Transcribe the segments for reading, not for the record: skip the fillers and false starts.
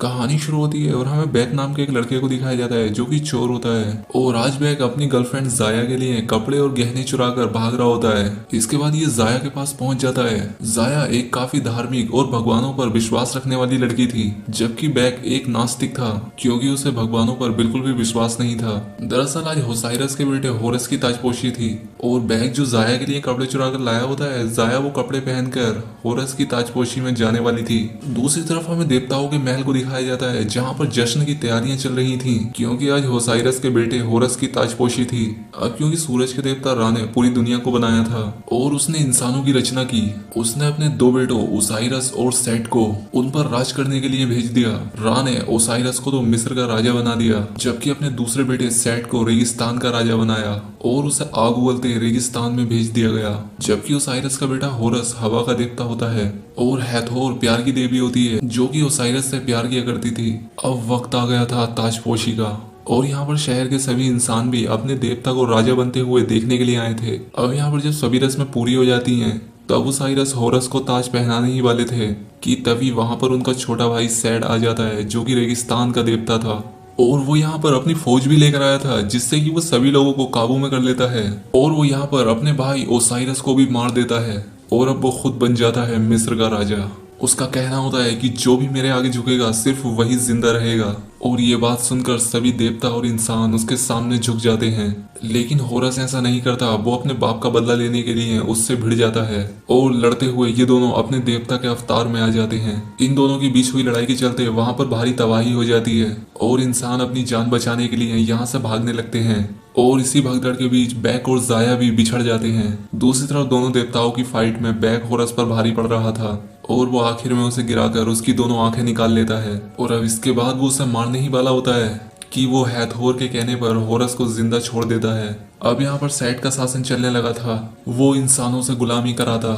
कहानी शुरू होती है और हमें बैक नाम के एक लड़के को दिखाया जाता है जो कि चोर होता है। और आज बैक अपनी गर्लफ्रेंड जाया के लिए कपड़े और गहने चुरा कर भाग रहा होता है। इसके बाद ये जाया के पास पहुंच जाता है। जाया एक काफी धार्मिक और भगवानों पर विश्वास रखने वाली लड़की थी, जबकि बैक एक नास्तिक था क्योंकि उसे भगवानों पर बिल्कुल भी विश्वास नहीं था। दरअसल आज होसाइरस के बेटे होरस की ताजपोशी थी और बैक जो जाया के लिए कपड़े चुरा कर लाया होता है, जाया वो कपड़े पहनकर होरस की ताजपोशी में जाने वाली थी। दूसरी तरफ हमें देवताओं के महल को दिखाया जाता है जहाँ पर जश्न की तैयारियां चल रही थी क्योंकि आज होसाइरस के बेटे होरस की ताजपोशी थी। अब क्योंकि सूरज के देवता रा ने पूरी दुनिया को बनाया था और उसने इंसानों की रचना की, उसने अपने दो बेटों ओसाइरस और सेट को उन पर राज करने के लिए भेज दिया। रा ने ओसाइरस को तो मिस्र का राजा बना दिया, जबकि अपने दूसरे बेटे सेट को रेगिस्तान का राजा बनाया और उसे आग उगलते रेगिस्तान में भेज दिया गया। जबकि ओसाइरस का बेटा होरस हवा का देवता होता है और हैथोर प्यार की देवी होती है जो कि ओसाइरस से प्यार किया करती थी। अब वक्त आ गया था ताजपोशी का और यहाँ पर शहर के सभी इंसान भी अपने देवता को राजा बनते हुए देखने के लिए आए थे। अब यहाँ पर जब सभी रस्में पूरी हो जाती हैं तब ओसाइरस होरस को ताज पहनाने ही वाले थे कि तभी वहां पर उनका छोटा भाई सैड आ जाता है जो कि रेगिस्तान का देवता था और वो यहाँ पर अपनी फौज भी लेकर आया था जिससे कि वो सभी लोगों को काबू में कर लेता है और वो यहाँ पर अपने भाई ओसाइरस को भी मार देता है और अब वो खुद बन जाता है मिस्र का राजा। उसका कहना होता है कि जो भी मेरे आगे झुकेगा सिर्फ वही जिंदा रहेगा और ये बात सुनकर सभी देवता और इंसान उसके सामने झुक जाते हैं। लेकिन होरस ऐसा नहीं करता, वो अपने बाप का बदला लेने के लिए उससे भिड़ जाता है और लड़ते हुए ये दोनों अपने देवता के अवतार में आ जाते हैं। इन दोनों के बीच हुई लड़ाई के चलते वहां पर भारी तबाही हो जाती है और इंसान अपनी जान बचाने के लिए यहाँ से भागने लगते हैं और इसी भगदड़ के बीच बैक और जाया भी बिछड़ जाते हैं। दूसरी तरफ दोनों देवताओं की फाइट में बैक होरस पर भारी पड़ रहा था और वो आखिर में उसे गिराकर उसकी दोनों आंखें निकाल लेता है और अब इसके बाद वो उसे मारने ही वाला होता है कि वो हैथोर के कहने पर होरस को जिंदा छोड़ देता है। अब यहाँ पर सेट का शासन चलने लगा था, वो इंसानों से गुलामी कराता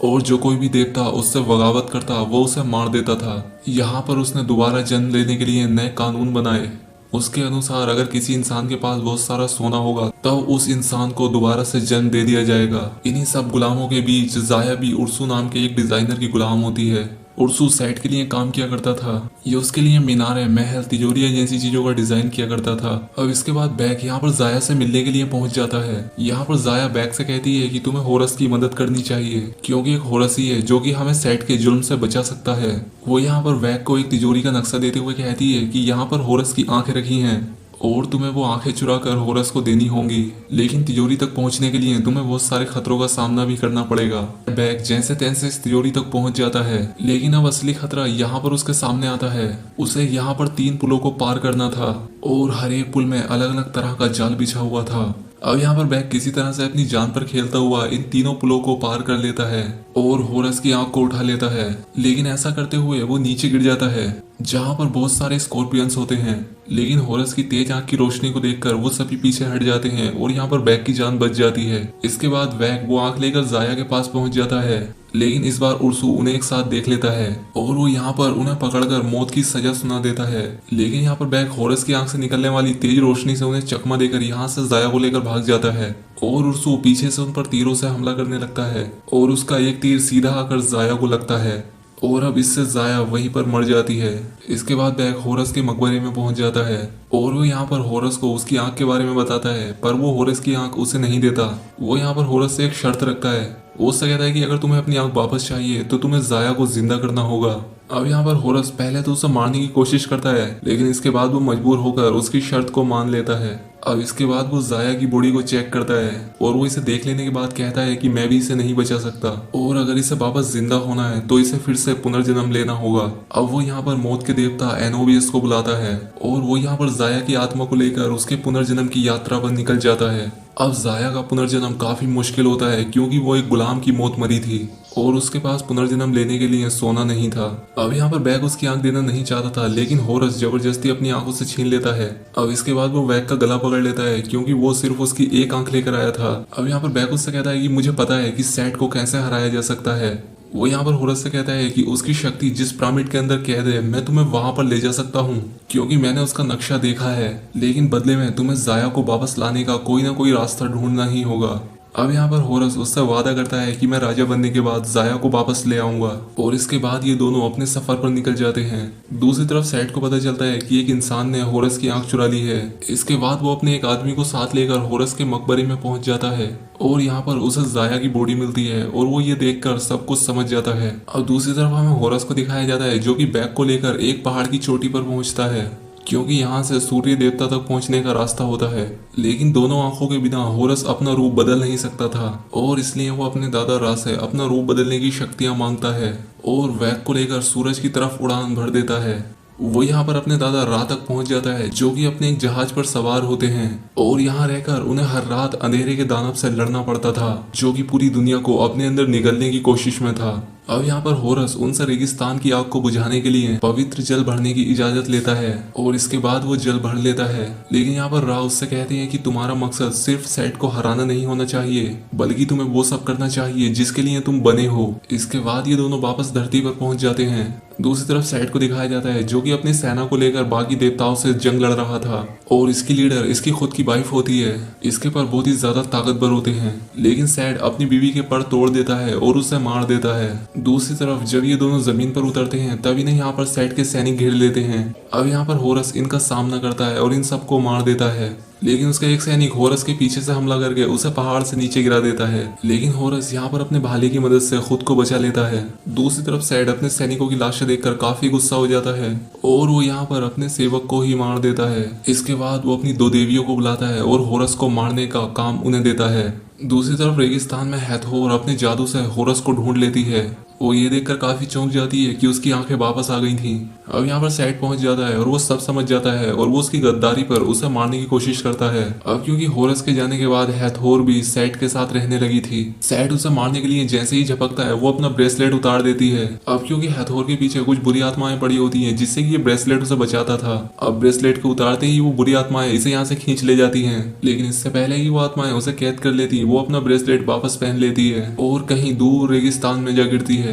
और जो कोई भी देवता उससे बगावत करता वो उसे मार देता था। यहाँ पर उसने दोबारा जन्म लेने के लिए नए कानून बनाए। उसके अनुसार अगर किसी इंसान के पास बहुत सारा सोना होगा तब उस इंसान को दोबारा से जन्म दे दिया जाएगा। इन्हीं सब गुलामों के बीच जाया भी उर्सू नाम के एक डिजाइनर की गुलाम होती है। उर्सू सेट के लिए काम किया करता था, ये उसके लिए मीनारें, महल, तिजोरियां जैसी चीजों का डिजाइन किया करता था। अब इसके बाद बैक यहाँ पर जाया से मिलने के लिए पहुंच जाता है। यहाँ पर जाया बैक से कहती है कि तुम्हें होरस की मदद करनी चाहिए क्योंकि एक होरस ही है जो कि हमें सेट के जुल्म से बचा सकता है। वो यहाँ पर बैक को एक तिजोरी का नक्शा देते हुए कहती है कि यहाँ पर होरस की आंखें रखी हैं और तुम्हें वो आंखें चुरा कर होरस को देनी होंगी, लेकिन तिजोरी तक पहुंचने के लिए तुम्हें बहुत सारे खतरों का सामना भी करना पड़ेगा। बैक जैसे तैसे इस तिजोरी तक पहुंच जाता है, लेकिन अब असली खतरा यहाँ पर उसके सामने आता है। उसे यहाँ पर 3 पुलों को पार करना था और हर एक पुल में अलग अलग तरह का जाल बिछा हुआ था। अब यहाँ पर बैक किसी तरह से अपनी जान पर खेलता हुआ इन तीनों पुलों को पार कर लेता है और होरस की आंख को उठा लेता है, लेकिन ऐसा करते हुए वो नीचे गिर जाता है जहाँ पर बहुत सारे स्कॉर्पियंस होते हैं। लेकिन होरस की तेज आंख की रोशनी को देखकर वो सभी पीछे हट जाते हैं और यहाँ पर बैक की जान बच जाती है। इसके बाद बैक वो आंख लेकर जाया के पास पहुंच जाता है, लेकिन इस बार उर्सू उन्हें एक साथ देख लेता है और वो यहाँ पर उन्हें पकड़कर मौत की सजा सुना देता है। लेकिन यहाँ पर बैक होरस की आंख से निकलने वाली तेज रोशनी से उन्हें चकमा देकर यहाँ से जाया को लेकर भाग जाता है और उर्सू पीछे से उन पर तीरों से हमला करने लगता है और उसका एक तीर सीधा आकर जाया को लगता है और अब इससे जाया वहीं पर मर जाती है। इसके बाद बैक होरस के मकबरे में पहुंच जाता है और वो यहाँ पर होरस को उसकी आंख के बारे में बताता है, पर वो होरस की आंख उसे नहीं देता। वो यहाँ पर होरस से एक शर्त रखता है, वो उससे कहता है कि अगर तुम्हें अपनी आंख वापस चाहिए तो तुम्हें जाया को जिंदा करना होगा। अब यहाँ पर होरस पहले तो उसे मारने की कोशिश करता है, लेकिन इसके बाद वो मजबूर होकर उसकी शर्त को मान लेता है। अब इसके बाद वो जाया की बॉडी को चेक करता है और वो इसे देख लेने के बाद कहता है कि मैं भी इसे नहीं बचा सकता और अगर इसे वापस जिंदा होना है तो इसे फिर से पुनर्जन्म लेना होगा। अब वो यहाँ पर मौत के देवता एनोबियस को बुलाता है और वो यहाँ पर जाया की आत्मा को लेकर उसके पुनर्जन्म की यात्रा पर निकल जाता है। अब जाया का पुनर्जन्म काफी मुश्किल होता है क्योंकि वो एक गुलाम की मौत मरी थी और उसके पास पुनर्जन्म लेने के लिए सोना नहीं था। अब यहाँ पर बैक उसकी आंख देना नहीं चाहता था, लेकिन होरस जबरदस्ती अपनी आंखों से छीन लेता है। अब इसके बाद वो बैक का गला पकड़ लेता है क्योंकि वो सिर्फ उसकी एक आंख लेकर आया था। अब यहाँ पर बैक उससे कहता है कि मुझे पता है कि सेट को कैसे हराया जा सकता है। वो यहाँ पर होरस से कहता है कि उसकी शक्ति जिस पिरामिड के अंदर कैद है मैं तुम्हें वहां पर ले जा सकता हूँ क्योंकि मैंने उसका नक्शा देखा है, लेकिन बदले में तुम्हें जाया को वापस लाने का कोई ना कोई रास्ता ढूंढना ही होगा। अब यहाँ पर होरस उससे वादा करता है कि मैं राजा बनने के बाद जाया को वापस ले आऊंगा, और इसके बाद ये दोनों अपने सफर पर निकल जाते हैं। दूसरी तरफ सैड को पता चलता है कि एक इंसान ने होरस की आंख चुरा ली है। इसके बाद वो अपने एक आदमी को साथ लेकर होरस के मकबरे में पहुंच जाता है, और यहाँ पर उसे जाया की बॉडी मिलती है और वो ये देखकर सब कुछ समझ जाता है। अब दूसरी तरफ हमें होरस को दिखाया जाता है जो कि बैग को लेकर एक पहाड़ की चोटी पर पहुंचता है, क्योंकि यहाँ से सूर्य देवता तक पहुंचने का रास्ता होता है। लेकिन दोनों आंखों के बिना होरस अपना रूप बदल नहीं सकता था, और इसलिए वो अपने दादा रा से अपना रूप बदलने की शक्तियां मांगता है और बैग को लेकर सूरज की तरफ उड़ान भर देता है। वो यहाँ पर अपने दादा रा तक पहुंच जाता है जो कि अपने एक जहाज पर सवार होते हैं, और यहाँ रहकर उन्हें हर रात अंधेरे के दानव से लड़ना पड़ता था जो कि पूरी दुनिया को अपने अंदर निगलने की कोशिश में था। अब यहाँ पर होरस उनसे रेगिस्तान की आग को बुझाने के लिए पवित्र जल भरने की इजाजत लेता है, और इसके बाद वो जल भर लेता है। लेकिन यहाँ पर रा उससे कहते हैं कि तुम्हारा मकसद सिर्फ सेट को हराना नहीं होना चाहिए, बल्कि तुम्हें वो सब करना चाहिए जिसके लिए तुम बने हो। इसके बाद ये दोनों वापस धरती पर पहुंच जाते हैं। दूसरी तरफ सेट को दिखाया जाता है जो कि अपनी सेना को लेकर बाकी देवताओं से जंग लड़ रहा था, और इसकी लीडर इसकी खुद की वाइफ होती है। इसके पर बहुत ही ज्यादा ताकतवर होते हैं, लेकिन सेट अपनी बीवी के पर तोड़ देता है और उसे मार देता है। दूसरी तरफ जब ये दोनों जमीन पर उतरते हैं तब इन्हें यहाँ पर सेट के सैनिक घेर लेते हैं। अब यहाँ पर होरस इनका सामना करता है और इन सबको मार देता है, लेकिन उसका एक सैनिक होरस के पीछे से हमला करके उसे पहाड़ से नीचे गिरा देता है। लेकिन होरस यहाँ पर अपने भाले की मदद से खुद को बचा लेता है। दूसरी तरफ सैड अपने सैनिकों की लाशें देखकर काफी गुस्सा हो जाता है, और वो यहाँ पर अपने सेवक को ही मार देता है। इसके बाद वो अपनी दो देवियों को बुलाता है और होरस को मारने का काम उन्हें देता है। दूसरी तरफ रेगिस्तान में हैथोर अपने जादू से होरस को ढूंढ लेती है। वो ये देखकर काफी चौंक जाती है कि उसकी आंखें वापस आ गई थी। अब यहाँ पर सैड पहुंच जाता है और वो सब समझ जाता है, और वो उसकी गद्दारी पर उसे मारने की कोशिश करता है। अब क्योंकि होरस के जाने के बाद हैथोर भी सैड के साथ रहने लगी थी, सैड उसे मारने के लिए जैसे ही झपकता है वो अपना ब्रेसलेट उतार देती है। अब क्योंकि हैथोर के पीछे कुछ बुरी आत्माएं पड़ी होती है जिससे कि ये ब्रेसलेट उसे बचाता था। अब ब्रेसलेट को उतारते ही वो बुरी आत्माएं इसे यहाँ से खींच ले जाती है, लेकिन इससे पहले ही वो आत्माएं उसे कैद कर लेती, वो अपना ब्रेसलेट वापस पहन लेती है और कहीं दूर रेगिस्तान में जा गिरती है।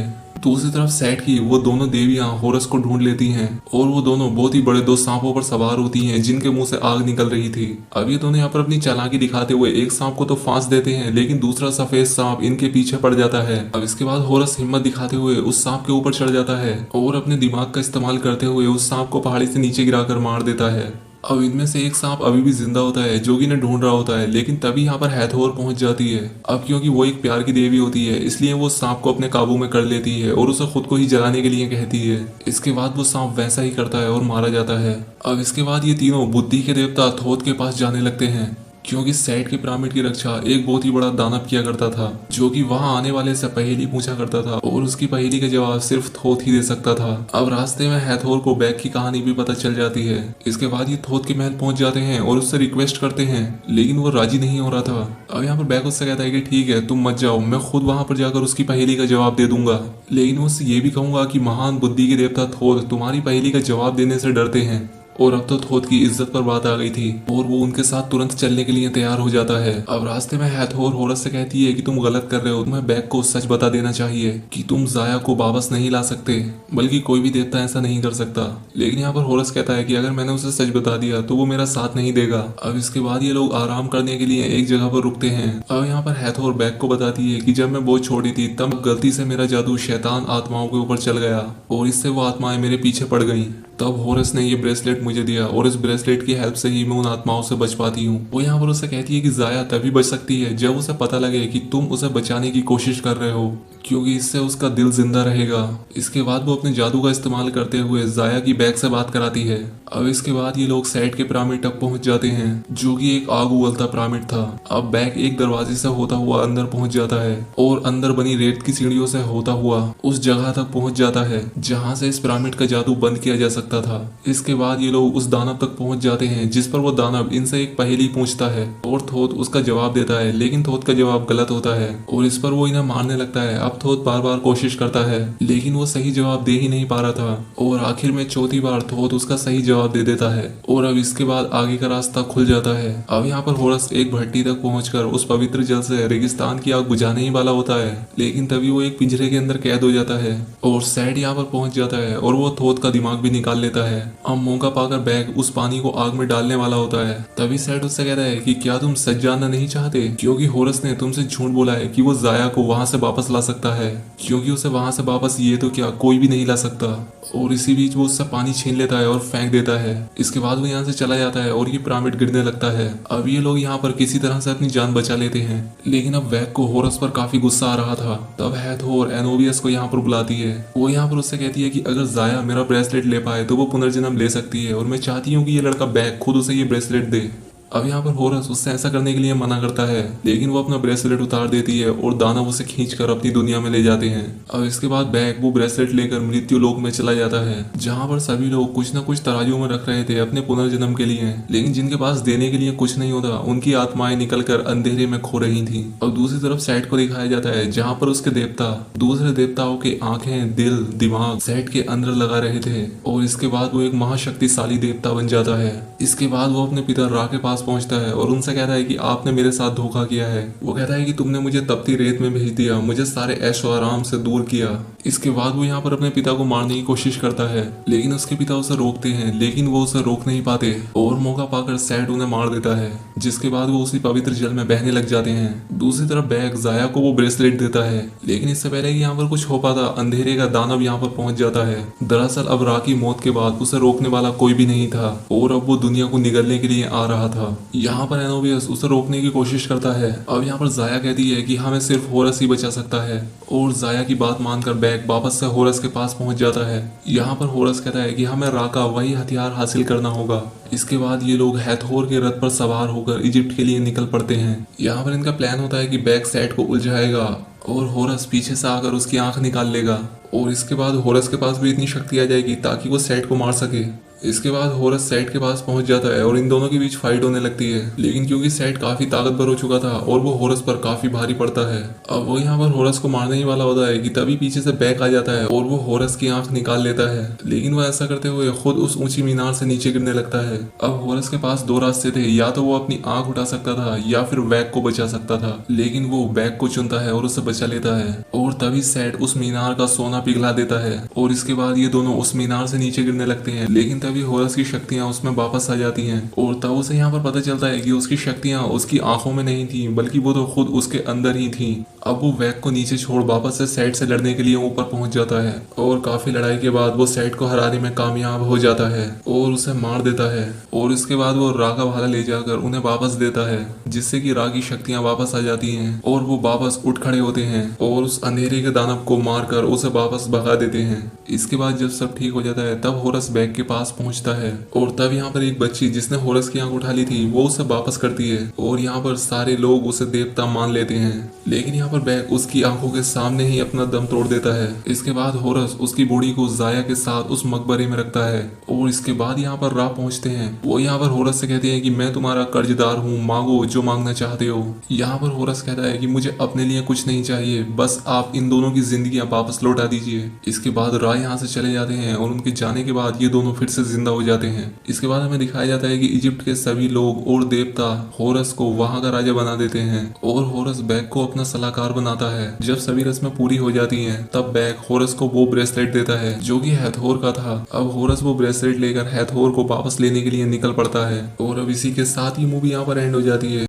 दूसरी तरफ सैड की वो दोनों देवियां होरस को ढूंढ लेती हैं, और वो दोनों बहुत ही बड़े दो सांपों पर सवार होती हैं जिनके मुंह से आग निकल रही थी। अब ये दोनों यहाँ पर अपनी चालाकी दिखाते हुए एक सांप को तो फांस देते हैं, लेकिन दूसरा सफेद सांप इनके पीछे पड़ जाता है। अब इसके बाद होरस हिम्मत दिखाते हुए उस सांप के ऊपर चढ़ जाता है और अपने दिमाग का इस्तेमाल करते हुए उस सांप को पहाड़ी से नीचे गिराकर मार देता है। अब इनमें से एक सांप अभी भी जिंदा होता है जो कि इन्हें ढूंढ रहा होता है, लेकिन तभी यहाँ पर हैथोर पहुंच जाती है। अब क्योंकि वो एक प्यार की देवी होती है, इसलिए वो सांप को अपने काबू में कर लेती है और उसे खुद को ही जलाने के लिए कहती है। इसके बाद वो सांप वैसा ही करता है और मारा जाता है। अब इसके बाद ये तीनों बुद्धि के देवता थोथ के पास जाने लगते हैं, क्योंकि सैड के पिरामिड की रक्षा एक बहुत ही बड़ा दानव किया करता था जो कि वहां आने वाले से पहेली पूछा करता था, और उसकी पहेली का जवाब सिर्फ थोथ ही दे सकता था। अब रास्ते में हैथोर को बैग की कहानी भी पता चल जाती है। इसके बाद ये थोथ के महल पहुंच जाते हैं और उससे रिक्वेस्ट करते हैं, लेकिन वो राजी नहीं हो रहा था। अब यहाँ पर बैग उससे कहता है कि ठीक है तुम मत जाओ, मैं खुद वहां पर जाकर उसकी पहेली का जवाब दे दूंगा, लेकिन उससे ये भी कहूंगा कि महान बुद्धि के देवता थोथ तुम्हारी पहेली का जवाब देने से डरते हैं। और अब तो थोथ की इज्जत पर बात आ गई थी और वो उनके साथ तुरंत चलने के लिए तैयार हो जाता है। अब रास्ते में हैथोर होरस से कहती है कि तुम गलत कर रहे हो, तुम्हें बैग को सच बता देना चाहिए कि तुम जाया को वापस नहीं ला सकते, बल्कि कोई भी देवता ऐसा नहीं कर सकता। लेकिन यहाँ पर होरस कहता है कि अगर मैंने उसे सच बता दिया तो वो मेरा साथ नहीं देगा। अब इसके बाद ये लोग आराम करने के लिए एक जगह पर रुकते हैं। अब यहाँ पर हैथोर बैग को बताती है कि जब मैं बहुत छोटी थी तब गलती से मेरा जादू शैतान आत्माओं के ऊपर चल गया और इससे वो आत्माएं मेरे पीछे पड़ गई। तब होरस ने ये ब्रेसलेट मुझे दिया और इस ब्रेसलेट की हेल्प से ही मैं उन आत्माओं से बच पाती हूँ। वो यहाँ पर उसे कहती है कि जाया तभी बच सकती है जब उसे पता लगे कि तुम उसे बचाने की कोशिश कर रहे हो, क्योंकि इससे उसका दिल जिंदा रहेगा। इसके बाद वो अपने जादू का इस्तेमाल करते हुए जाया की बैग से बात कराती है। अब इसके बाद ये लोग सैड के पिरामिड तक पहुंच जाते हैं जो कि एक आग उगलता पिरामिड था। अब बैग एक दरवाजे से होता हुआ अंदर पहुंच जाता है और अंदर बनी रेत की सीढ़ियों से होता हुआ उस जगह तक पहुंच जाता है जहां से इस पिरामिड का जादू बंद किया जा सकता था। इसके बाद ये लोग उस दानव तक पहुंच जाते हैं जिस पर वो दानव इनसे एक पहेली पूछता है और थोथ उसका जवाब देता है, लेकिन थोथ का जवाब गलत होता है और इस पर वो इन्हें मारने लगता है। अब अब थोथ बार बार कोशिश करता है लेकिन वो सही जवाब दे ही नहीं पा रहा था और आखिर में चौथी बार थोथ उसका सही जवाब दे देता है और अब इसके बाद आगे का रास्ता खुल जाता है। अब यहाँ पर होरस एक भट्टी तक पहुंचकर उस पवित्र जल से रेगिस्तान की आग बुझाने ही वाला होता है लेकिन तभी वो एक पिंजरे के अंदर कैद हो जाता है और सैड यहाँ पर पहुंच जाता है और वो थोथ का दिमाग भी निकाल लेता है। अब मौका पाकर बैग उस पानी को आग में डालने वाला होता है तभी सैड उससे कहता है कि क्या तुम सच जानना नहीं चाहते, क्योंकि होरस ने तुमसे झूठ बोला है कि वो जाया को वहां से वापस ला सकता है, क्योंकि उसे वहां से वापस ये तो क्या कोई भी नहीं ला सकता। और इसी बीच वो उससे पानी छीन लेता है और फेंक देता है। इसके बाद वो यहाँ से चला जाता है और ये पिरामिड गिरने लगता है। अब ये लोग यहाँ पर किसी तरह से अपनी जान बचा लेते हैं लेकिन अब वैग को होरस पर काफी गुस्सा आ रहा था। तब हैथोर एनोबियस को यहाँ पर बुलाती है। वो यहाँ पर उससे कहती है कि अगर जाया मेरा ब्रेसलेट ले पाए तो वो पुनर्जन्म ले सकती है और मैं चाहती हूँ कि ये लड़का बैग खुद उसे ये ब्रेसलेट दे। अब यहाँ पर होरस उससे ऐसा करने के लिए मना करता है लेकिन वो अपना ब्रेसलेट उतार देती है और दानव उसे खींचकर अपनी दुनिया में ले जाते हैं। अब इसके बाद बैग वो ब्रेसलेट लेकर मृत्यु लोक में चला जाता है जहाँ पर सभी लोग कुछ न कुछ तराजू में रख रहे थे अपने पुनर्जन्म के लिए, लेकिन जिनके पास देने के लिए कुछ नहीं होता उनकी आत्माएं निकलकर अंधेरे में खो रही थी। और दूसरी तरफ सैड को दिखाया जाता है जहाँ पर उसके देवता दूसरे देवताओं के आंखें दिल दिमाग सैड के अंदर लगा रहे थे और इसके बाद वो एक महाशक्तिशाली देवता बन जाता है। इसके बाद वो अपने पिता रा के पास पहुंचता है और उनसे कहता है कि आपने मेरे साथ धोखा किया है। वो कहता है कि तुमने मुझे तपती रेत में भेज दिया, मुझे सारे ऐशो आराम से दूर किया। इसके बाद वो यहाँ पर अपने पिता को मारने की कोशिश करता है लेकिन उसके पिता उसे रोकते हैं लेकिन वो उसे रोक नहीं पाते और मौका पाकर सैड उन्हें मार देता है, जिसके बाद वो उसी पवित्र जल में बहने लग जाते हैं। दूसरी तरफ बैग जाया को वो ब्रेसलेट देता है लेकिन इससे पहले कि यहाँ पर कुछ हो पाता अंधेरे का दानव यहाँ पर पहुंच जाता है। दरअसल अब रा की मौत के बाद उसे रोकने वाला कोई भी नहीं था और अब वो दुनिया को निगलने के लिए आ रहा था। यहाँ पर एनोबियस उसे रोकने की कोशिश करता है। अब यहाँ पर जाया कहती है कि हमें सिर्फ होरस ही बचा सकता है और जाया की बात मानकर बैग वापस से होरस के पास पहुंच जाता है। यहाँ पर होरस कहता है कि हमें रा का वही हथियार हासिल करना होगा। इसके बाद ये लोग हैथोर के रथ पर सवार होकर इजिप्ट के लिए निकल पड़ते हैं। यहाँ पर इनका प्लान होता है कि बैग सैड को उलझाएगा और होरस पीछे से आकर उसकी आंख निकाल लेगा और इसके बाद होरस के पास भी इतनी शक्ति आ जाएगी ताकि वो सैड को मार सके। इसके बाद होरस सैड के पास पहुंच जाता है और इन दोनों के बीच फाइट होने लगती है लेकिन क्योंकि सैड काफी ताकतवर हो चुका था और वो होरस पर काफी भारी पड़ता है। अब वो यहाँ पर होरस को मारने ही वाला होता है कि तभी पीछे से बैग आ जाता है और वो होरस की आंख निकाल लेता है लेकिन वो ऐसा करते हुए खुद उस ऊंची मीनार से नीचे गिरने लगता है। अब होरस के पास दो रास्ते थे, या तो वो अपनी आंख उठा सकता था या फिर बैग को बचा सकता था, लेकिन वो बैग को चुनता है और उसे बचा लेता है और तभी सैड उस मीनार का सोना पिघला देता है और इसके बाद ये दोनों उस मीनार से नीचे गिरने लगते हैं लेकिन तभी होरस की शक्तियां उसमें वापस आ जाती हैं और तब उसे यहाँ पर पता चलता है कि उसकी शक्तियां उसकी आंखों में नहीं थी बल्कि वो तो खुद उसके अंदर ही थी। अब वो वैग को नीचे छोड़ वापस से सैड से लड़ने के लिए ऊपर पहुंच जाता है और काफी लड़ाई के बाद वो सैड को हराने में कामयाब हो जाता है और उसे मार देता है और इसके बाद वो रा का भाला ले जाकर उन्हें वापस देता है जिससे कि रा की शक्तियां वापस आ जाती हैं और वो वापस उठ खड़े होते हैं और उस अंधेरे के दानव को मारकर उसे वापस भगा देते हैं। इसके बाद जब सब ठीक हो जाता है तब होरस बैग के पास पहुंचता है और तब यहाँ पर एक बच्ची जिसने होरस की आंख उठा ली थी वो उसे वापस करती है और यहाँ पर सारे लोग उसे देवता मान लेते हैं लेकिन यहाँ पर बैग उसकी आंखों के सामने ही अपना दम तोड़ देता है। इसके बाद होरस उसकी बॉडी को जाया के साथ उस मकबरे में रखता है और इसके बाद यहाँ पर रा पहुंचते हैं। वो यहाँ पर होरस से कहते हैं कि मैं तुम्हारा कर्जदार हूँ, मांगो जो मांगना चाहते हो। यहाँ पर होरस कहता है कि मुझे अपने लिए कुछ नहीं चाहिए, बस आप इन दोनों की जिंदगियां वापस लौटा दीजिए। इसके बाद रा यहाँ से चले जाते हैं और उनके जाने के बाद ये दोनों फिर से जिंदा हो जाते हैं। इसके बाद हमें दिखाया जाता है कि इजिप्ट के सभी लोग और देवता होरस को वहां का राजा बना देते हैं और होरस बैग को अपना सलाहकार बनाता है। जब सभी रस्में पूरी हो जाती हैं तब बैग होरस को वो ब्रेसलेट देता है जो कि हैथोर का था। अब होरस वो ब्रेसलेट लेकर हैथोर को वापस लेने के लिए निकल पड़ता है और अब इसी के साथ ही मूवी यहाँ पर एंड हो जाती है।